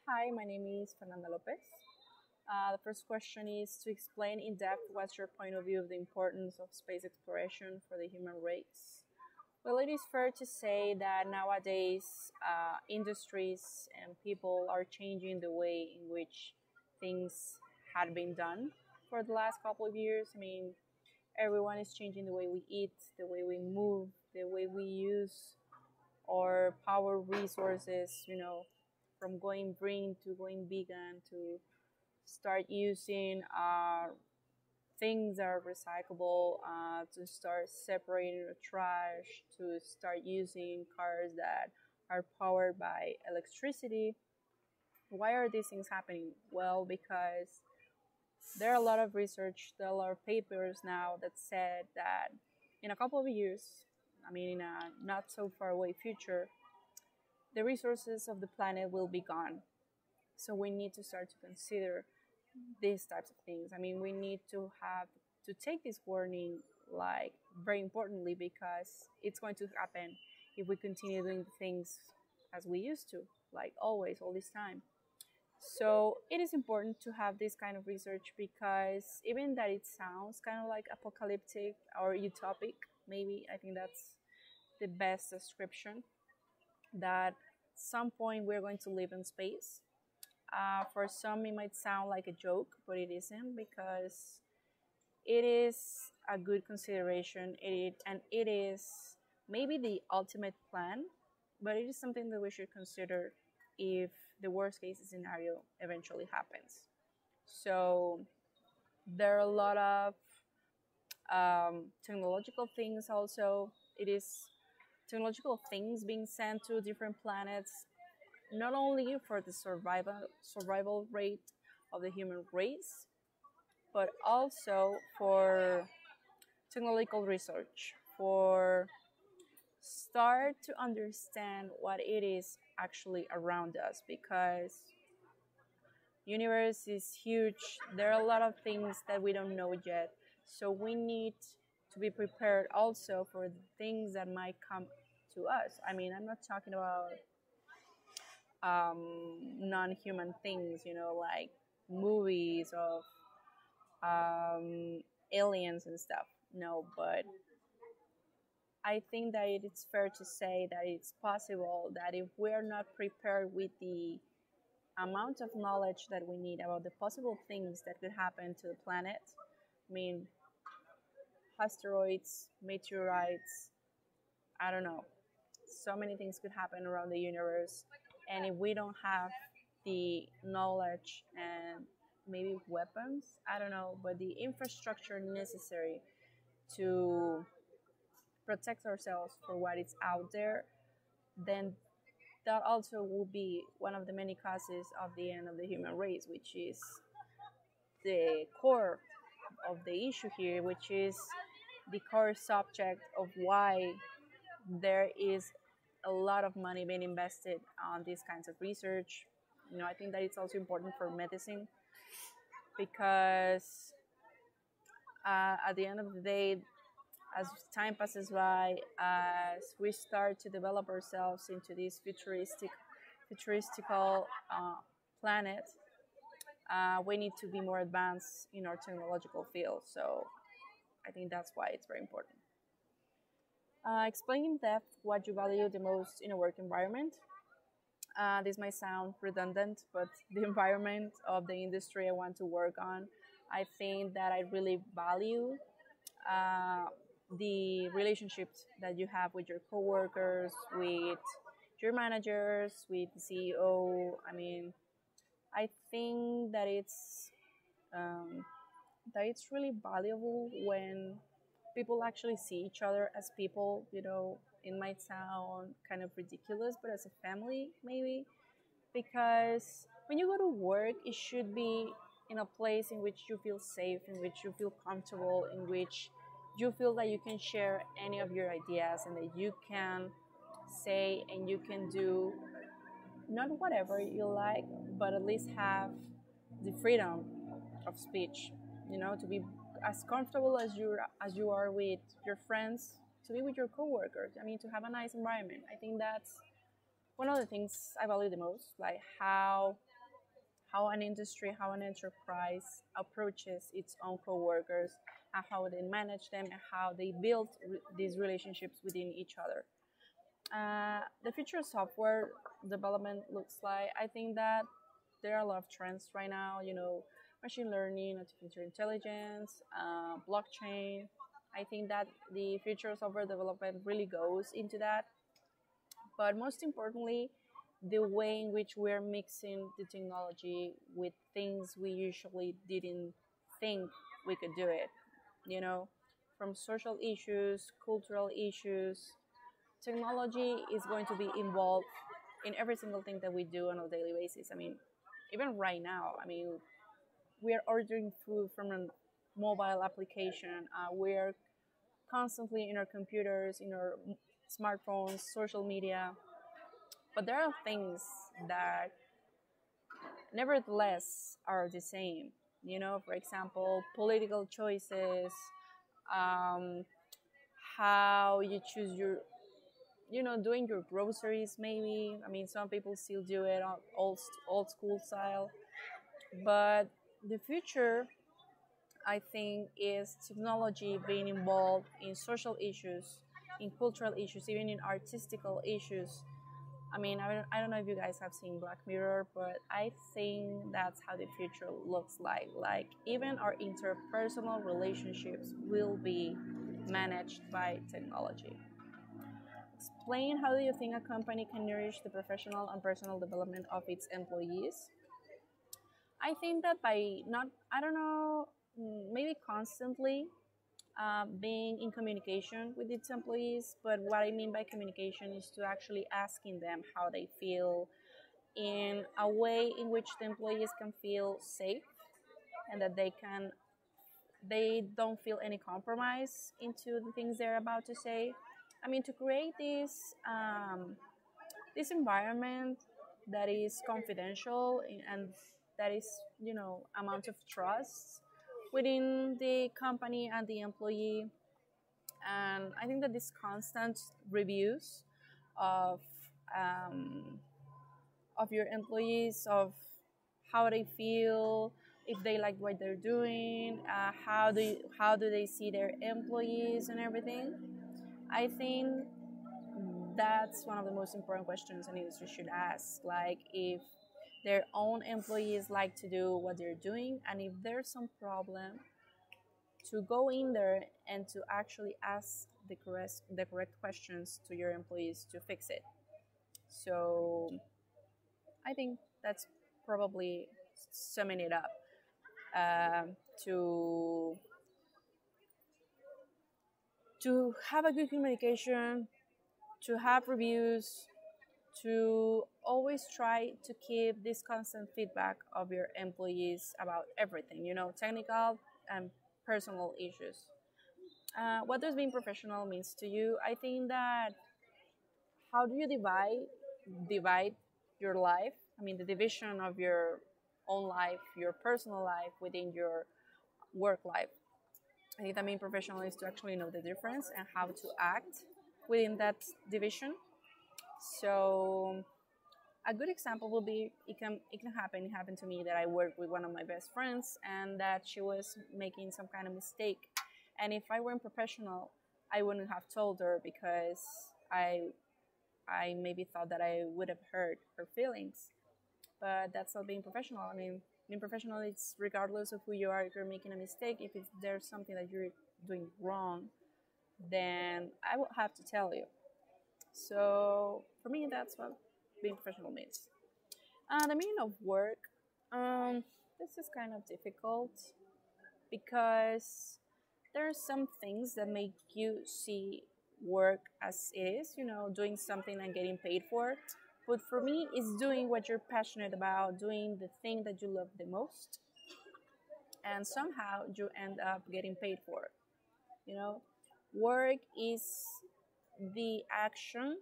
Hi, my name is Fernanda Lopez. The first question is to explain in depth what's your point of view of the importance of space exploration for the human race. Well, it is fair to say that nowadays industries and people are changing the way in which things had been done for the last couple of years. I mean, everyone is changing the way we eat, the way we move, the way we use our power resources, from going green to going vegan to start using things that are recyclable, to start separating the trash, to start using cars that are powered by electricity. Why are these things happening? Well, because there are a lot of research, there are a lot of papers now that said that in a couple of years, I mean, in a not so far away future, the resources of the planet will be gone. So we need to start to consider these types of things. I mean, we need to have to take this warning like very importantly because it's going to happen if we continue doing things as we used to, like always, all this time. So it is important to have this kind of research because even that it sounds kind of like apocalyptic or utopic, maybe I think that's the best description that some point we're going to live in space. For some, it might sound like a joke, but it isn't because it is a good consideration. It is maybe the ultimate plan, but it is something that we should consider if the worst case scenario eventually happens. So there are a lot of technological things also. It is technological things being sent to different planets not only for the survival rate of the human race, but also for technological research, for start to understand what it is actually around us because universe is huge. There are a lot of things that we don't know yet. So we need to be prepared also for the things that might come to us. I mean, I'm not talking about non-human things, like movies of aliens and stuff. No, but I think that it's fair to say that it's possible that if we're not prepared with the amount of knowledge that we need about the possible things that could happen to the planet, I mean, asteroids, meteorites, I don't know, so many things could happen around the universe. And if we don't have the knowledge and maybe weapons, I don't know, but the infrastructure necessary to protect ourselves for what is out there, then that also will be one of the many causes of the end of the human race, which is the core of the issue here, which is the core subject of why there is a lot of money being invested on these kinds of research. I think that it's also important for medicine because at the end of the day, as time passes by, as we start to develop ourselves into this futuristical planet, we need to be more advanced in our technological field. So I think that's why it's very important. Explain in depth what you value the most in a work environment. This might sound redundant, but the environment of the industry I want to work on, I think that I really value uh, the relationships that you have with your coworkers, with your managers, with the CEO. I mean, I think um, that it's really valuable when people actually see each other as people. It might sound kind of ridiculous, but as a family, maybe, because when you go to work, it should be in a place in which you feel safe, in which you feel comfortable, in which you feel that you can share any of your ideas and that you can say and you can do not whatever you like, but at least have the freedom of speech, to be as comfortable as you are with your friends, to be with your coworkers. I mean, to have a nice environment. I think that's one of the things I value the most, like how how an industry, how an enterprise approaches its own coworkers, and how they manage them, and how they build these relationships within each other. The future of software development looks like, I think that there are a lot of trends right now, machine learning, artificial intelligence, blockchain. I think that the future of software development really goes into that. But most importantly, the way in which we're mixing the technology with things we usually didn't think we could do it, you know, from social issues, cultural issues. Technology is going to be involved in every single thing that we do on a daily basis. I mean, even right now, I mean, we are ordering food from a mobile application. We're constantly in our computers, in our smartphones, social media. But there are things that nevertheless are the same. For example, political choices, um, how you choose your, doing your groceries maybe. I mean, some people still do it on old school style. But the future, I think, is technology being involved in social issues, in cultural issues, even in artistical issues. I mean, I don't know if you guys have seen Black Mirror, but I think that's how the future looks like. Like, even our interpersonal relationships will be managed by technology. Explain, how do you think a company can nourish the professional and personal development of its employees? I think that by not, I don't know, maybe constantly being in communication with its employees. But what I mean by communication is to actually asking them how they feel in a way in which the employees can feel safe, and that they don't feel any compromise into the things they're about to say. I mean, to create this environment that is confidential and that is, amount of trust within the company and the employee. And I think that this constant reviews of um, of your employees, of how they feel, if they like what they're doing, how do they see their employees and everything. I think that's one of the most important questions an industry should ask. Like, if their own employees like to do what they're doing, and if there's some problem, to go in there and to actually ask the correct questions to your employees to fix it. So I think that's probably summing it up. um, to to have a good communication, to have reviews, to always try to keep this constant feedback of your employees about everything, technical and personal issues. What does being professional means to you? I think that, how do you divide your life? I mean, the division of your own life, your personal life within your work life. I think that being professional is to actually know the difference and how to act within that division. So a good example will be, it happened to me that I worked with one of my best friends, and that she was making some kind of mistake. And if I weren't professional, I wouldn't have told her, because I maybe thought that I would have hurt her feelings. But that's not being professional. I mean, being professional, it's regardless of who you are. If you're making a mistake, if there's something that you're doing wrong, then I will have to tell you. So for me, that's what being professional means. The meaning of work. This is kind of difficult, because there are some things that make you see work as it is, doing something and getting paid for. But for me, it's doing what you're passionate about, doing the thing that you love the most, and somehow you end up getting paid for it. Work is the action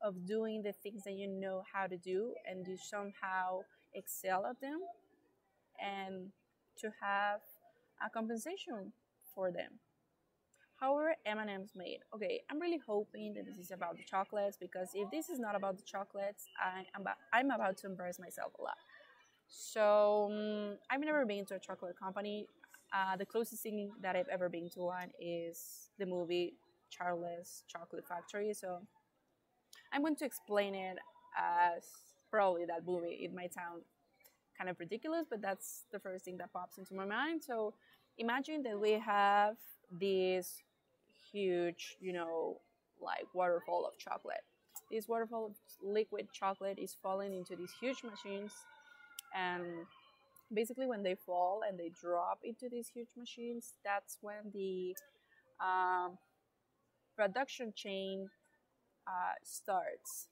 of doing the things that you know how to do, and you somehow excel at them, and to have a compensation for them. How are M&Ms made? Okay, I'm really hoping that this is about the chocolates, because if this is not about the chocolates, I'm about to embarrass myself a lot. So I've never been to a chocolate company. The closest thing that I've ever been to one is the movie Charlie's Chocolate Factory. So I'm going to explain it as probably that movie. It might sound kind of ridiculous, but that's the first thing that pops into my mind. So imagine that we have this huge, like waterfall of chocolate. This waterfall of liquid chocolate is falling into these huge machines, and basically when they fall and they drop into these huge machines, that's when the um, production chain starts.